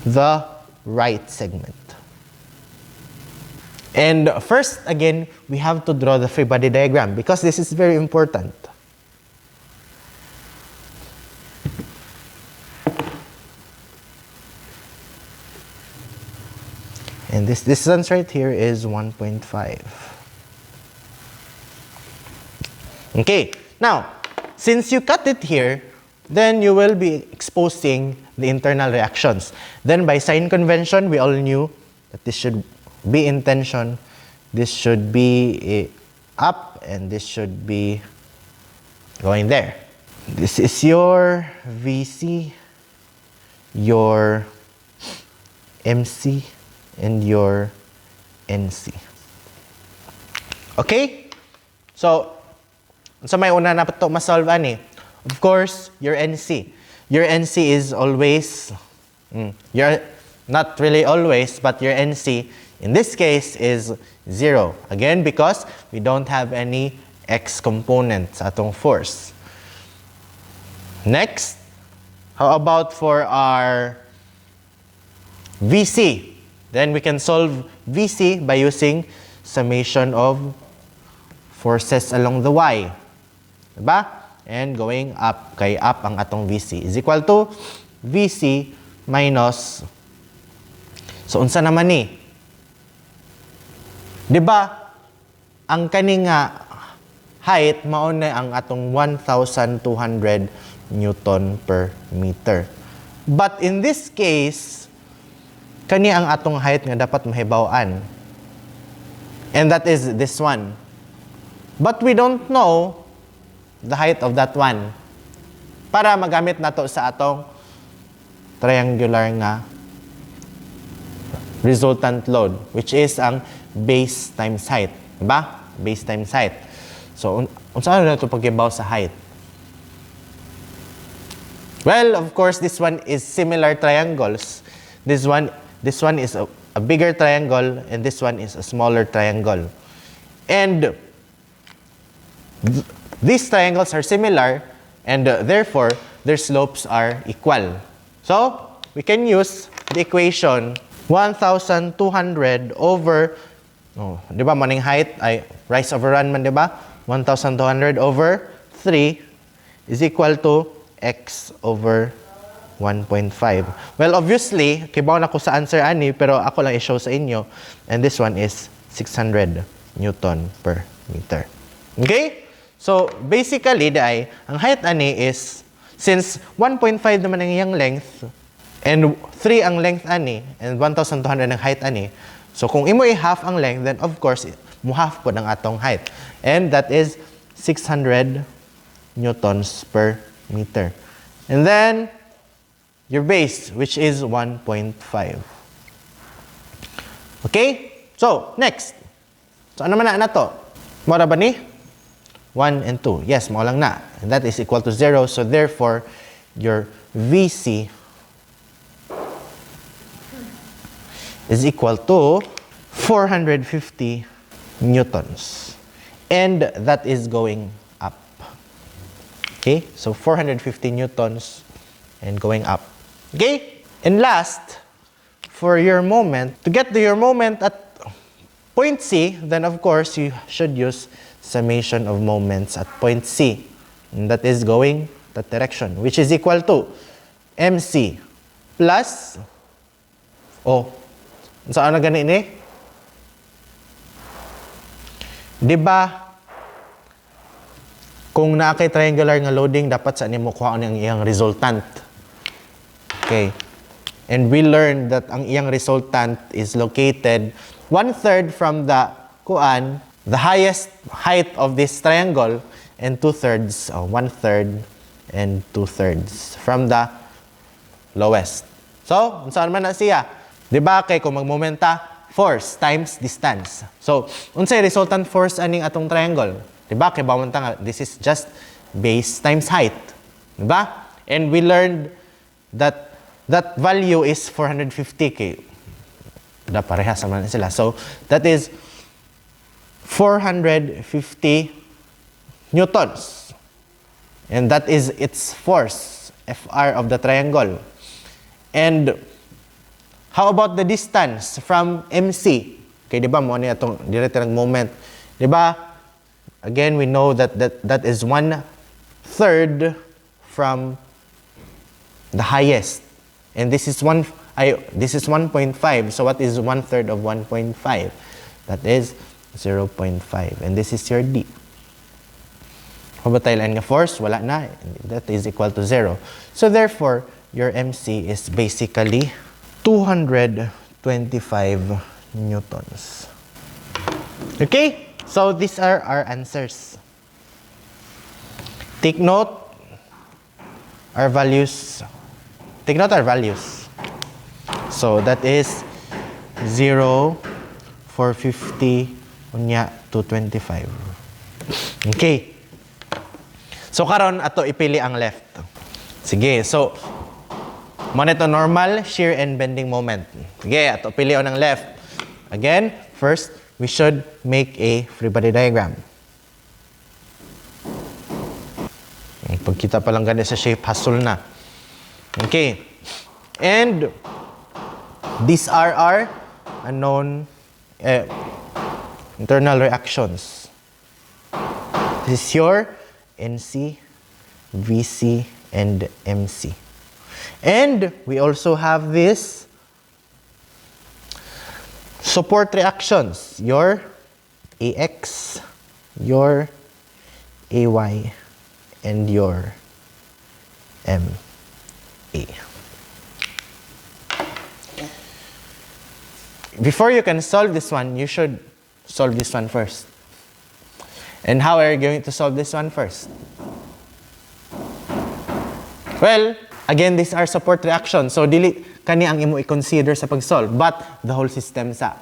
S1: The right segment. And first, again, we have to draw the free body diagram because this is very important. And this distance right here is 1.5. Okay, now, since you cut it here, then you will be exposing the internal reactions. Then by sign convention, we all knew that this should be in tension, this should be up, and this should be going there. This is your VC, your MC, and your NC. Okay? So, sa may una na ito masolve ani? Of course, your NC. Your NC is always, not really always, but your NC in this case is 0. Again, because we don't have any X component sa atong force. Next, how about for our VC? Then we can solve VC by using summation of forces along the Y. Diba? And going up, kay up ang atong VC is equal to VC minus, so unsa naman ni? Diba? Ang kaning height, mauna ang atong 1,200 Newton per meter. But in this case, kani ang atong height nga dapat mahibaw-an. And that is this one. But we don't know the height of that one. Para magamit nato sa atong triangular nga resultant load, which is ang base times height. Diba? Base times height. So, unsa na ito pagkibaw sa height? Well, of course, this one is similar triangles. This one is a bigger triangle, and this one is a smaller triangle. And these triangles are similar, and therefore, their slopes are equal. So, we can use the equation 1,200 over, di ba, maning height ay rise over run man, di ba? 1,200 over 3 is equal to x over 1.5. Well, obviously, kibaw na ko sa answer ani, pero ako lang i-show sa inyo. And this one is 600 Newton per meter. Okay? So, basically, ang height ani is, since 1.5 naman ang iyang length, and 3 ang length ani, and 1,200 ang height ani, so kung imo i-half ang length, then of course, mo-half po ng atong height. And that is 600 newtons per meter. And then, your base, which is 1.5. Okay? So, next. So, ano man na to? Mora ba ni? 1 and 2. Yes, mao lang na. And that is equal to 0. So, therefore, your VC is equal to 450 newtons. And that is going up. Okay? So, 450 newtons and going up. Okay? And last, for your moment, to get to your moment at point C, then of course, you should use summation of moments at point C. And that is going that direction, which is equal to MC plus, saan na gani ni? Diba, kung naakay triangular nga loading, dapat saan mo kuha ang iyang resultant. Okay. And we learned that ang iyang resultant is located 1/3 from the the highest height of this triangle, and 2/3, 1/3 and 2/3 from the lowest. So, saan man na siya? Diba, kay kung magmomenta, force times distance. So, unsay resultant force aning atong triangle? Diba, kay bawanta nga, this is just base times height. Diba? And we learned that that value is 450 k. Parehas naman sila. So, that is 450 newtons. And that is its force, Fr of the triangle. And how about the distance from MC? Okay, di ba mo niya itong direct moment? Di ba? Again, we know that is 1/3 from the highest. And this is 1.5. So what is 1/3 of 1.5? That is 0.5. And this is your D. Pabataylan nga force, wala na. That is equal to 0. So therefore, your MC is basically 225 newtons. Okay? So these are our answers. Take note our values. Take note our values. So that is 0, 450, unya 225. Okay. So karon ato ipili ang left. Sige. So muna ito normal, shear, and bending moment. Sige, ato pili ang left. Again, first, we should make a free body diagram. Pagkita pa lang ganit sa shape, hassle na. Okay. And these are our unknown internal reactions. This is your NC, VC, and MC. And we also have this support reactions, your AX, your AY, and your MA. Before you can solve this one, you should solve this one first. And how are you going to solve this one first? Well, again, these are support reactions. So, dili kani ang imo i-consider sa pag-solve, but the whole system sa.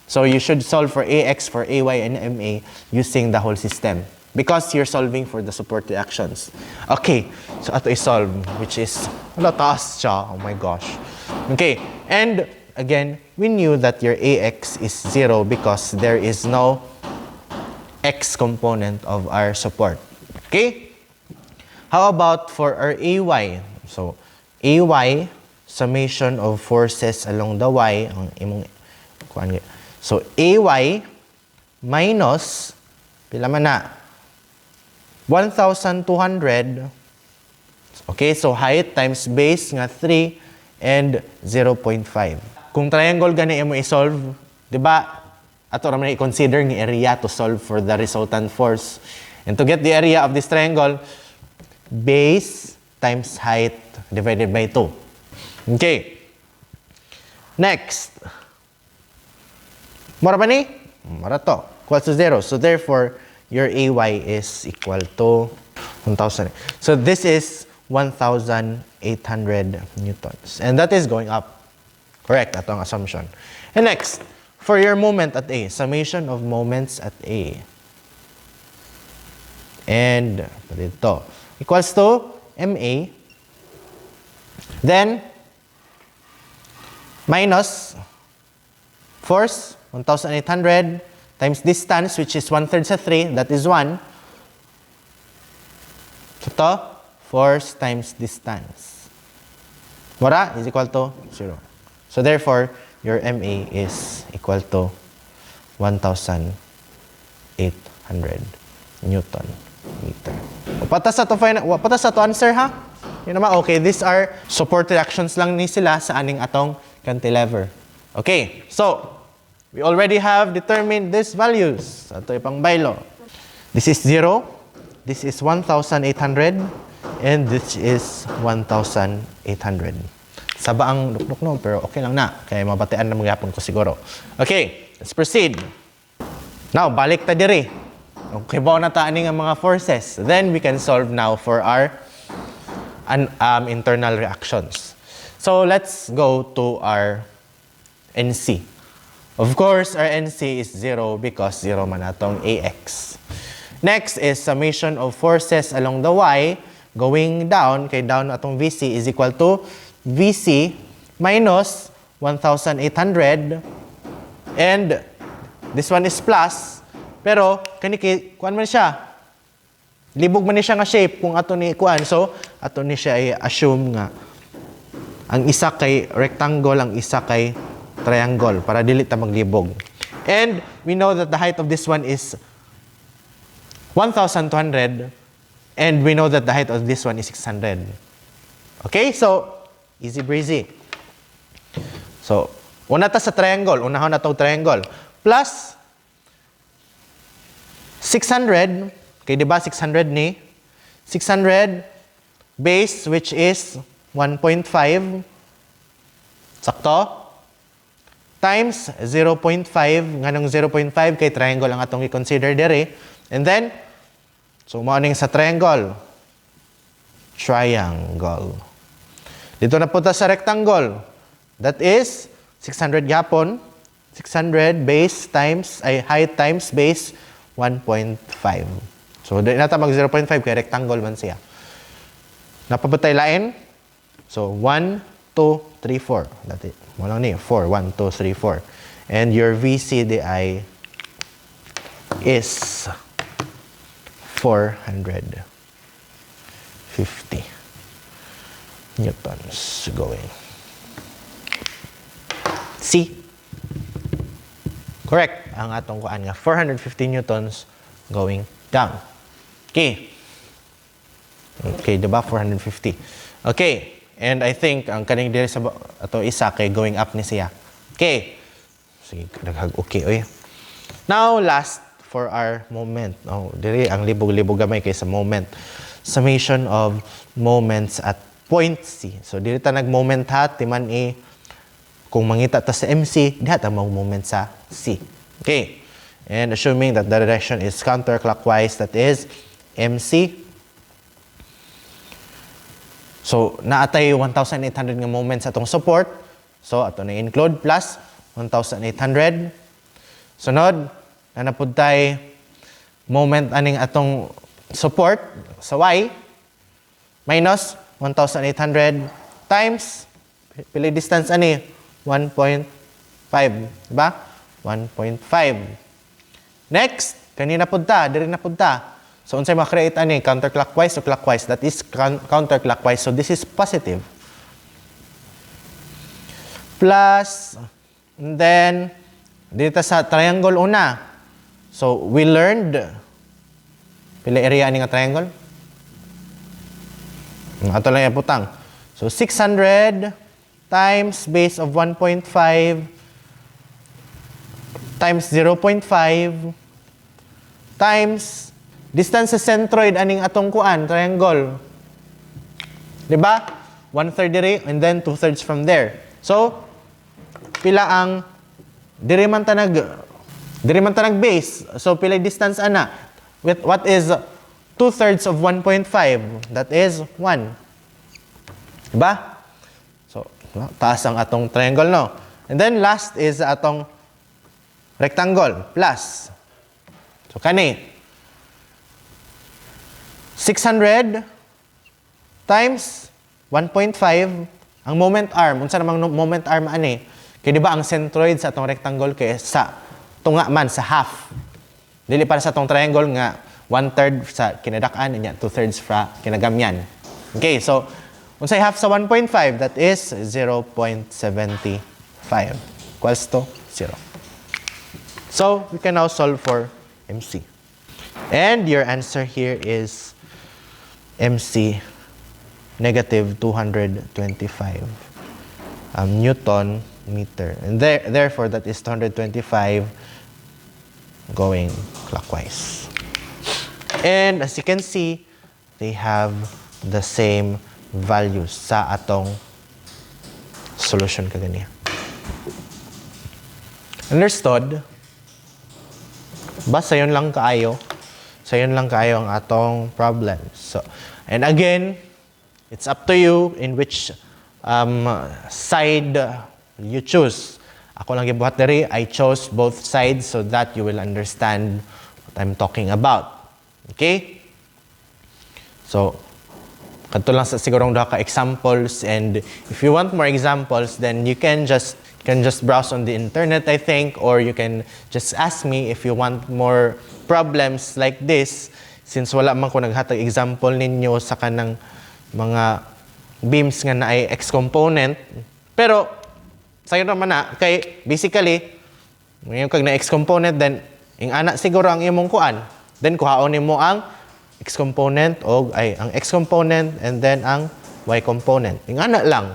S1: So, you should solve for AX, for AY, and MA using the whole system because you're solving for the support reactions. Okay, so ato i-solve, which is, wala, taas siya. Oh my gosh. Okay, and again, we knew that your AX is 0 because there is no X component of our support. Okay? How about for our AY? So, AY, summation of forces along the Y. Ang imong, so, AY minus, pila man na? 1,200. Okay, so height times base nga 3 and 0.5. Kung triangle gani imo i-solve, di ba? Ato raman i-consider ng area to solve for the resultant force. And to get the area of this triangle, base times height divided by 2. Okay. Next. Mara ba ni? Mara to. Equals to 0. So therefore, your AY is equal to 1,000. So this is 1,800 newtons. And that is going up. Correct. Ato ang assumption. And next, for your moment at A, summation of moments at A. And dito, equals to MA. Then, minus force, 1,800, times distance, which is 1/3 sa 3, that is 1. So, ito, force times distance. Mura is equal to 0. So, therefore, your MA is equal to 1,800 Newton meter. Patas sa to answer, ha? Yun naman, okay, these are support reactions lang ni sila sa aning atong cantilever. Okay, so, we already have determined these values. Ito ipang bylaw. This is 0, this is 1,800, and this is 1,800. Saba ang luknok no, pero okay lang na. Kaya mabatian na magyapon ko siguro. Okay, let's proceed. Now, balik ta diri. Okay, bawa na ta aning mga forces. Then, we can solve now for our internal reactions. So, let's go to our NC. Of course, our NC is 0 because 0 man atong AX. Next is summation of forces along the Y going down. Kay down atong VC is equal to VC minus 1,800. And this one is plus. Pero, kuan man siya. Libog man ni siya nga shape kung ato ni kuan. So, ato ni siya i-assume nga ang isa kay rectangle, ang isa kay triangle para dili ta maglibog. And we know that the height of this one is 1,200 and we know that the height of this one is 600. Okay? So, easy breezy. So, una ta sa triangle. Unahon na tong triangle. Plus 600. Okay, di ba 600 ni? 600 base which is 1.5. Sakto? Times 0.5. Nganong 0.5 kay triangle ang atong i-consider dire. And then, so maaning sa triangle. triangle. Dito na punta sa rectangle. That is 600 gapon. 600 base times, ay height times base 1.5. So, di nata mag 0.5 kay rectangle man siya. Napabutay lain. So, 1, 2, 3, 4. Dati, walang ni, 4. 1, 2, 3, 4. And your VCDI is 450 newtons going. C. Correct. Ang atong kuan nga 450 newtons going down. Okay. Okay, diba? 450. Okay. And I think ang kaning diri sa ato isa kay going up ni siya. Okay. Sige, okay, oy. Now, last for our moment. Oh, diri ang libog-libog gamay kay sa moment. Summation of moments at point C. So, diri ta nag-moment ha, timan kung mangita ta sa MC, diha ta mag-moment sa C. Okay. And assuming that the direction is counterclockwise, that is MC. So, naatay 1,800 nga moments sa atong support. So, ato na include plus 1,800. Sunod, nanapod tayo moment aning atong support sa Y minus 1,800 times pili distance ani 1.5, diba? 1.5. Next, kanina punta, diri na punta. So, unsay ma-create ani counterclockwise o clockwise? That is counterclockwise. So, this is positive. Plus, and then, dito sa triangle una. So, we learned, pila area ani nga triangle? Ato lang yung putang. So, 600 times base of 1.5 times 0.5 times distance sa centroid aning atong kuan, triangle. Diba? 1/3 diri and then 2/3 from there. So, pila ang diri man ta nag base. So, pila distance ana? With what is 2/3 of 1.5? That is 1. Diba? So, taas ang atong triangle, no? And then, last is atong rectangle, plus. So, kani, 600 times 1.5, ang moment arm, unsa namang moment arm ani? Kaya di ba ang centroid sa atong rectangle kay sa tunga man, sa half. Dili para sa atong triangle nga 1/3 sa kinadak-an, niya 2/3 fra kinagamyan. Okay, so, unsay half sa 1.5? That is 0.75 equals to 0. So, we can now solve for MC. And your answer here is MC negative 225 Newton meter. And therefore, that is 225 going clockwise. And as you can see, they have the same values sa atong solution kagani. Understood? Basta yun lang kaayo. So yun lang kaayo ang atong problem. So, and again, it's up to you in which side you choose. Ako lang gibuhat diri, I chose both sides so that you will understand what I'm talking about. Okay? So, kanto lang sa sigurong duha ka examples, and if you want more examples, then you can just browse on the internet, I think, or you can just ask me if you want more problems like this, since wala man ko naghatag example ninyo sa kanang mga beams nga na ay X-component. Pero, sayo naman na, kay basically, ngayon kag na X-component, then, ing anak siguro ang imong kuan. Then, kuhaon mo ang X-component o ay ang X-component and then ang Y-component. Ing anak lang.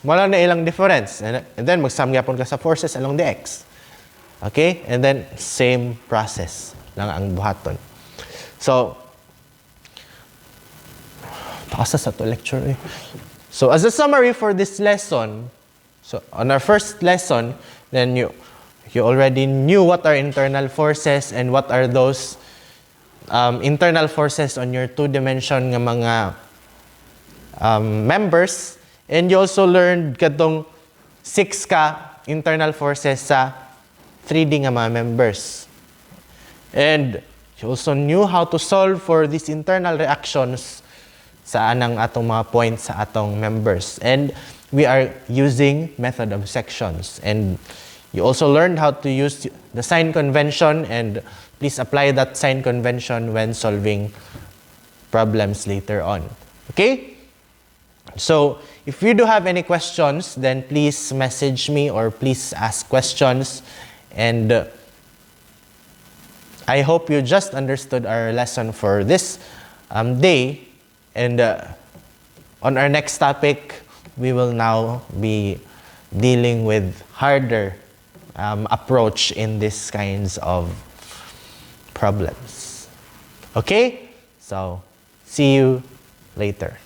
S1: Wala na ilang difference. And then, magsamgyapon ka sa forces along the X. Okay? And then, same process lang ang buhaton. So, taas sa to lecture eh. So, as a summary for this lesson, so on our first lesson, then you already knew what are internal forces and what are those internal forces on your two-dimension nga mga members. And you also learned katong 6 ka internal forces sa 3D nga mga members. And you also knew how to solve for these internal reactions sa anang atong mga points sa atong members. And we are using method of sections. And you also learned how to use the sign convention, and please apply that sign convention when solving problems later on. Okay? So, if you do have any questions, then please message me or please ask questions. And I hope you just understood our lesson for this day. And on our next topic, we will now be dealing with harder approach in these kinds of problems. Okay? So, see you later.